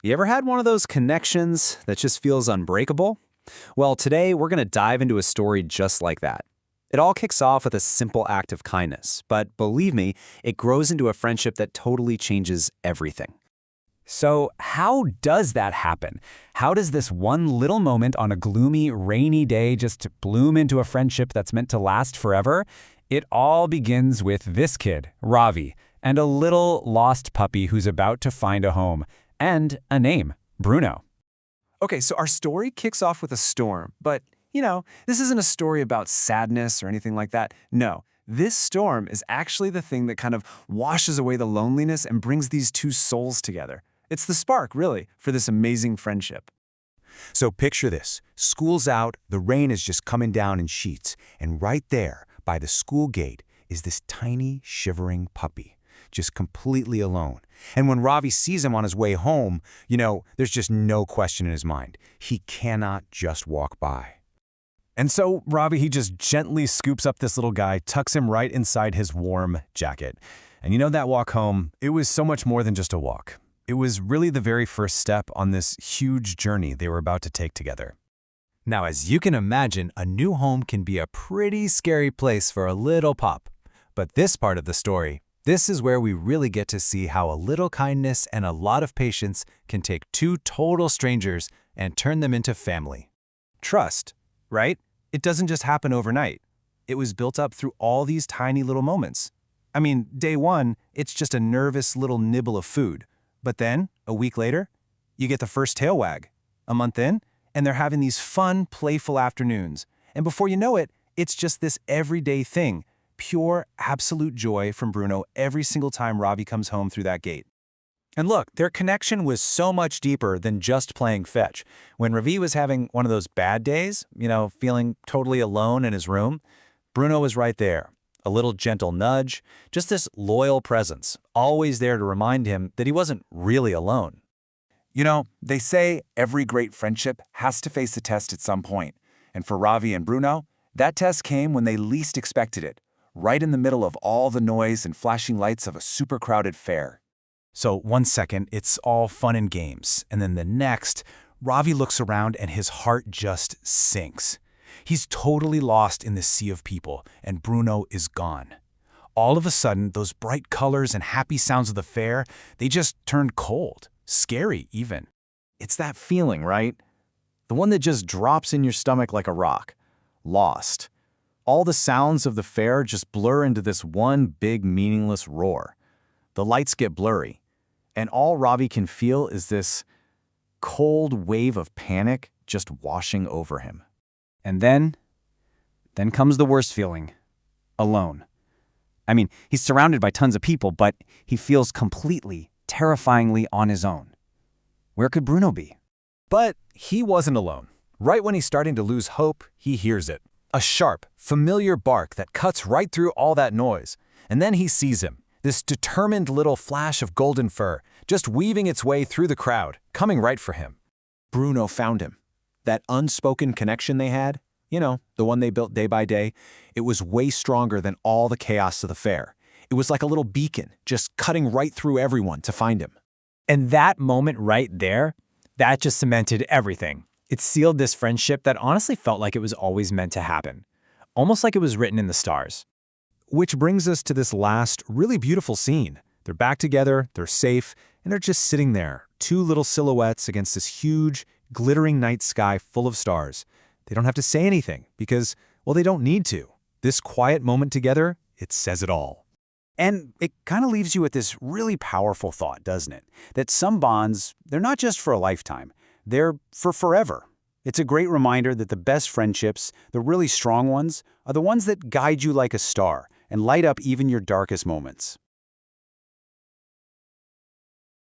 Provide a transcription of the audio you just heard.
You ever had one of those connections that just feels unbreakable? Well, today we're going to dive into a story just like that. It all kicks off with a simple act of kindness, but believe me, it grows into a friendship that totally changes everything. So, how does that happen? How does this one little moment on a gloomy, rainy day just bloom into a friendship that's meant to last forever? It all begins with this kid, Ravi, and a little lost puppy who's about to find a home. And a name, Bruno. Okay, so our story kicks off with a storm, but, this isn't a story about sadness or anything like that. No, this storm is actually the thing that kind of washes away the loneliness and brings these two souls together. It's the spark, really, for this amazing friendship. So picture this. School's out, the rain is just coming down in sheets, and right there, by the school gate, is this tiny, shivering puppy, just completely alone. And when Ravi sees him on his way home, there's just no question in his mind. He cannot just walk by. And so Ravi, he just gently scoops up this little guy, tucks him right inside his warm jacket. And that walk home, it was so much more than just a walk. It was really the very first step on this huge journey they were about to take together. Now, as you can imagine, a new home can be a pretty scary place for a little pup. But this part of the story, this is where we really get to see how a little kindness and a lot of patience can take two total strangers and turn them into family. Trust, right? It doesn't just happen overnight. It was built up through all these tiny little moments. I mean, day one, it's just a nervous little nibble of food. But then, a week later, you get the first tail wag. A month in, and they're having these fun, playful afternoons. And before you know it, it's just this everyday thing. Pure, absolute joy from Bruno every single time Ravi comes home through that gate. And look, their connection was so much deeper than just playing fetch. When Ravi was having one of those bad days, feeling totally alone in his room, Bruno was right there. A little gentle nudge, just this loyal presence, always there to remind him that he wasn't really alone. They say every great friendship has to face a test at some point. And for Ravi and Bruno, that test came when they least expected it, right in the middle of all the noise and flashing lights of a super crowded fair. So 1 second, it's all fun and games. And then the next, Ravi looks around and his heart just sinks. He's totally lost in this sea of people, and Bruno is gone. All of a sudden, those bright colors and happy sounds of the fair, they just turned cold, scary even. It's that feeling, right? The one that just drops in your stomach like a rock. Lost. All the sounds of the fair just blur into this one big meaningless roar. The lights get blurry, and all Ravi can feel is this cold wave of panic just washing over him. And then comes the worst feeling, alone. I mean, he's surrounded by tons of people, but he feels completely, terrifyingly on his own. Where could Bruno be? But he wasn't alone. Right when he's starting to lose hope, he hears it. A sharp, familiar bark that cuts right through all that noise. And then he sees him, this determined little flash of golden fur, just weaving its way through the crowd, coming right for him. Bruno found him. That unspoken connection they had, the one they built day by day, it was way stronger than all the chaos of the fair. It was like a little beacon, just cutting right through everyone to find him. And that moment right there, that just cemented everything. It sealed this friendship that honestly felt like it was always meant to happen. Almost like it was written in the stars. Which brings us to this last, really beautiful scene. They're back together, they're safe, and they're just sitting there, two little silhouettes against this huge, glittering night sky full of stars. They don't have to say anything because, well, they don't need to. This quiet moment together, it says it all. And it kind of leaves you with this really powerful thought, doesn't it? That some bonds, they're not just for a lifetime, they're for forever. It's a great reminder that the best friendships, the really strong ones, are the ones that guide you like a star and light up even your darkest moments.